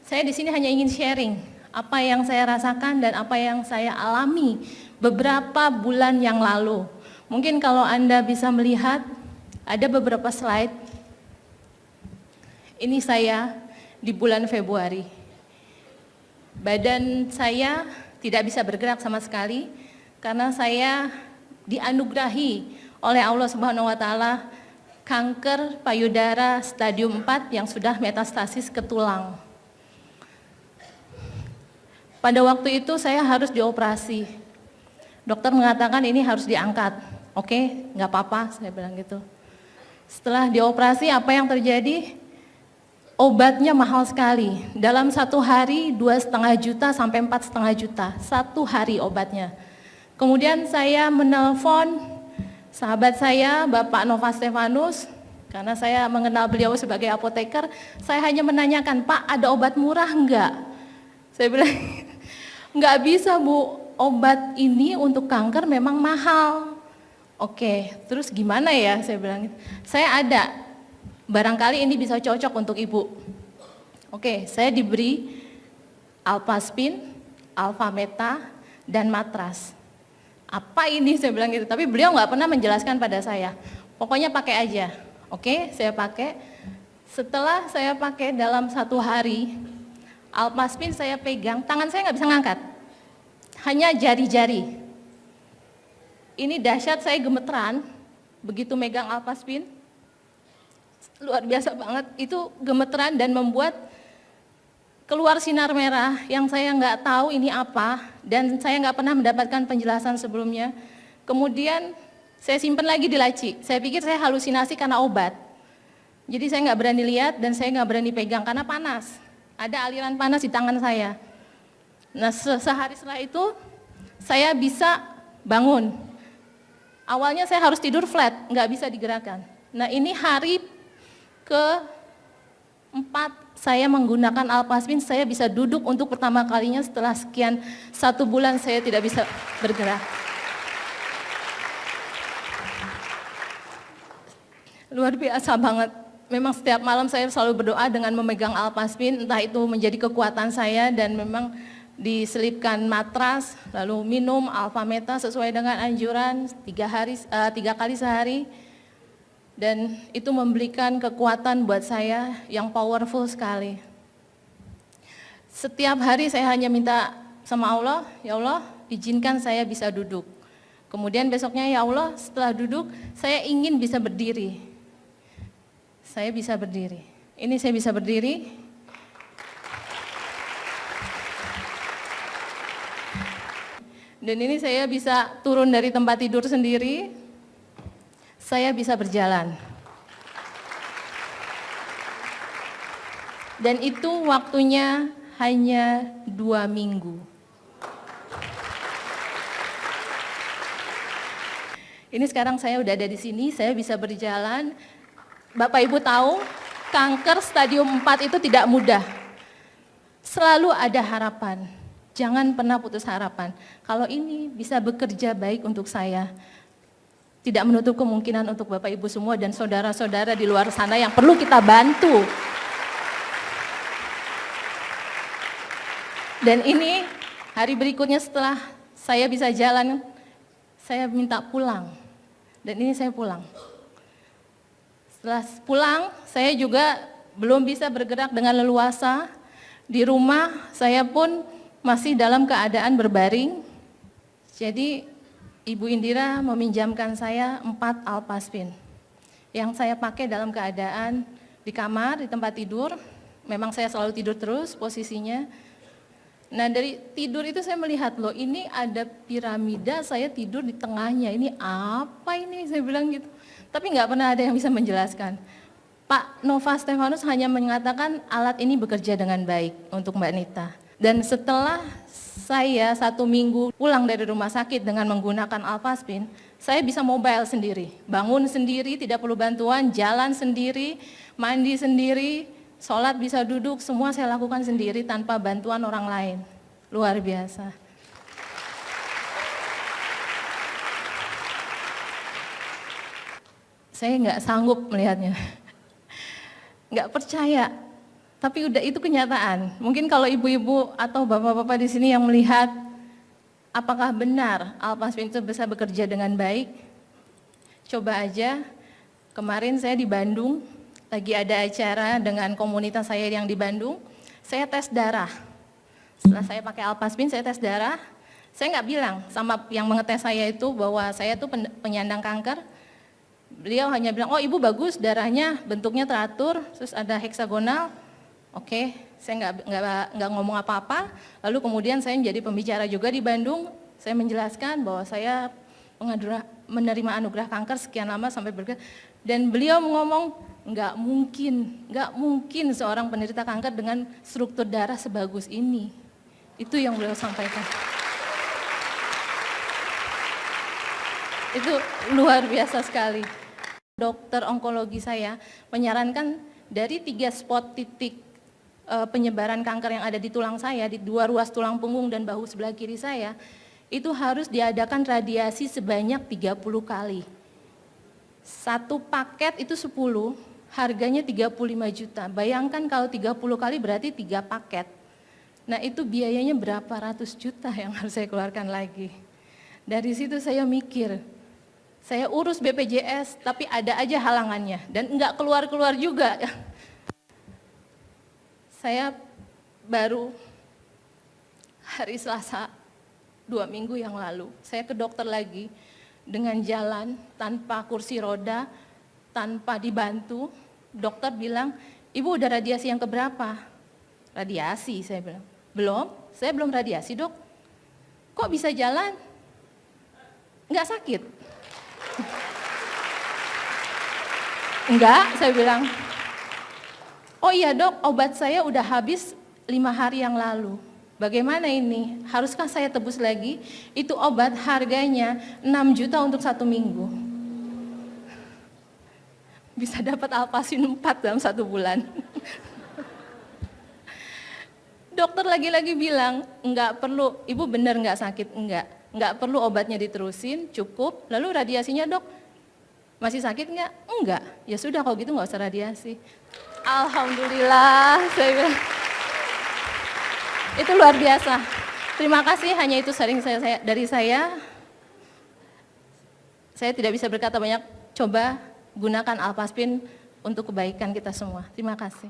Saya di sini hanya ingin sharing apa yang saya rasakan dan apa yang saya alami beberapa bulan yang lalu. Mungkin kalau Anda bisa melihat, ada beberapa slide. Ini saya di bulan Februari. Badan saya tidak bisa bergerak sama sekali karena saya dianugerahi oleh Allah Subhanahu wa taala kanker payudara stadium 4 yang sudah metastasis ke tulang. Pada waktu itu saya harus dioperasi. Dokter mengatakan ini harus diangkat. Oke, nggak apa-apa, saya bilang gitu. Setelah dioperasi, apa yang terjadi? Obatnya mahal sekali. Dalam satu hari 2,5 juta sampai 4,5 juta. Satu hari obatnya. Kemudian saya menelpon sahabat saya, Bapak Nova Stefanus, karena saya mengenal beliau sebagai apoteker. Saya hanya menanyakan, Pak, ada obat murah enggak? Saya bilang, enggak bisa Bu, obat ini untuk kanker memang mahal. Oke, terus gimana ya? Saya bilang, saya ada, barangkali ini bisa cocok untuk Ibu. Oke, saya diberi Alphaspin, Alphameta, dan matras. Apa ini? Saya bilang gitu, tapi beliau nggak pernah menjelaskan pada saya. Pokoknya pakai aja. Oke, saya pakai. Setelah saya pakai dalam satu hari, Alphaspin saya pegang, tangan saya nggak bisa ngangkat. Hanya jari-jari. Ini dahsyat, saya gemeteran, begitu megang Alphaspin. Luar biasa banget, itu gemeteran dan membuat keluar sinar merah yang saya nggak tahu ini apa, dan saya nggak pernah mendapatkan penjelasan sebelumnya. Kemudian saya simpan lagi di laci, saya pikir saya halusinasi karena obat. Jadi saya nggak berani lihat dan saya nggak berani pegang karena panas. Ada aliran panas di tangan saya. Nah, sehari setelah itu saya bisa bangun. Awalnya saya harus tidur flat, nggak bisa digerakkan. Nah, ini hari ke-4 saya menggunakan Alphaspin, saya bisa duduk untuk pertama kalinya setelah sekian 1 bulan saya tidak bisa bergerak. Luar biasa banget. Memang setiap malam saya selalu berdoa dengan memegang Alphaspin, entah itu menjadi kekuatan saya, dan memang diselipkan matras, lalu minum Alphameta sesuai dengan anjuran 3 kali sehari. Dan itu memberikan kekuatan buat saya yang powerful sekali. Setiap hari saya hanya minta sama Allah, ya Allah, izinkan saya bisa duduk. Kemudian besoknya, ya Allah, setelah duduk, saya ingin bisa berdiri. Saya bisa berdiri. Ini saya bisa berdiri. Dan ini saya bisa turun dari tempat tidur sendiri. Saya bisa berjalan. Dan itu waktunya hanya 2 minggu. Ini sekarang saya udah ada di sini, saya bisa berjalan. Bapak Ibu tahu, kanker stadium 4 itu tidak mudah. Selalu ada harapan. Jangan pernah putus harapan. Kalau ini bisa bekerja baik untuk saya, tidak menutup kemungkinan untuk Bapak Ibu semua dan saudara-saudara di luar sana yang perlu kita bantu. Dan ini hari berikutnya setelah saya bisa jalan, saya minta pulang. Dan ini saya pulang. Setelah pulang, saya juga belum bisa bergerak dengan leluasa. Di rumah saya pun masih dalam keadaan berbaring. Jadi Ibu Indira meminjamkan saya 4 Alphaspin yang saya pakai dalam keadaan di kamar, di tempat tidur. Memang saya selalu tidur terus posisinya. Nah, dari tidur itu saya melihat, loh ini ada piramida, saya tidur di tengahnya. Ini apa ini? Saya bilang gitu. Tapi nggak pernah ada yang bisa menjelaskan. Pak Nova Stefanus hanya mengatakan alat ini bekerja dengan baik untuk Mbak Nita. Dan setelah saya 1 minggu pulang dari rumah sakit dengan menggunakan Alphaspin, saya bisa mobile sendiri, bangun sendiri, tidak perlu bantuan, jalan sendiri, mandi sendiri, sholat bisa duduk, semua saya lakukan sendiri tanpa bantuan orang lain. Luar biasa. Saya nggak sanggup melihatnya, nggak percaya. Tapi udah itu kenyataan. Mungkin kalau ibu-ibu atau bapak-bapak di sini yang melihat, apakah benar Alpaspin itu bisa bekerja dengan baik? Coba aja, kemarin saya di Bandung, lagi ada acara dengan komunitas saya yang di Bandung, saya tes darah. Setelah saya pakai Alpaspin, saya tes darah, saya nggak bilang sama yang mengetes saya itu bahwa saya itu penyandang kanker. Beliau hanya bilang, oh ibu bagus, darahnya bentuknya teratur, terus ada heksagonal. Oke, saya nggak ngomong apa-apa. Lalu kemudian saya menjadi pembicara juga di Bandung. Saya menjelaskan bahwa saya menerima anugerah kanker sekian lama sampai bergerak. Dan beliau ngomong, nggak mungkin seorang penderita kanker dengan struktur darah sebagus ini. Itu yang beliau sampaikan. Itu luar biasa sekali. Dokter onkologi saya menyarankan dari 3 spot titik penyebaran kanker yang ada di tulang saya, di 2 ruas tulang punggung dan bahu sebelah kiri saya, itu harus diadakan radiasi sebanyak 30 kali. 1 paket itu 10, harganya 35 juta. Bayangkan kalau 30 kali berarti 3 paket. Nah itu biayanya berapa ratus juta yang harus saya keluarkan lagi. Dari situ saya mikir, saya urus BPJS tapi ada aja halangannya dan enggak keluar-keluar juga. Saya baru hari Selasa 2 minggu yang lalu, saya ke dokter lagi dengan jalan tanpa kursi roda, tanpa dibantu. Dokter bilang, ibu udah radiasi yang keberapa? Radiasi, saya bilang. Belum, saya belum radiasi dok. Kok bisa jalan? Enggak sakit? Enggak, saya bilang. Oh iya dok, obat saya udah habis 5 hari yang lalu. Bagaimana ini? Haruskah saya tebus lagi? Itu obat harganya 6 juta untuk 1 minggu. Bisa dapat Alpaspin 4 dalam 1 bulan. Dokter lagi-lagi bilang, enggak perlu, ibu benar enggak sakit? Enggak perlu obatnya diterusin, cukup. Lalu radiasinya dok, masih sakit enggak? Enggak, ya sudah kalau gitu enggak usah radiasi. Alhamdulillah, saya bilang. Itu luar biasa. Terima kasih, hanya itu sering dari saya. Saya tidak bisa berkata banyak, coba gunakan Alpaspin untuk kebaikan kita semua. Terima kasih.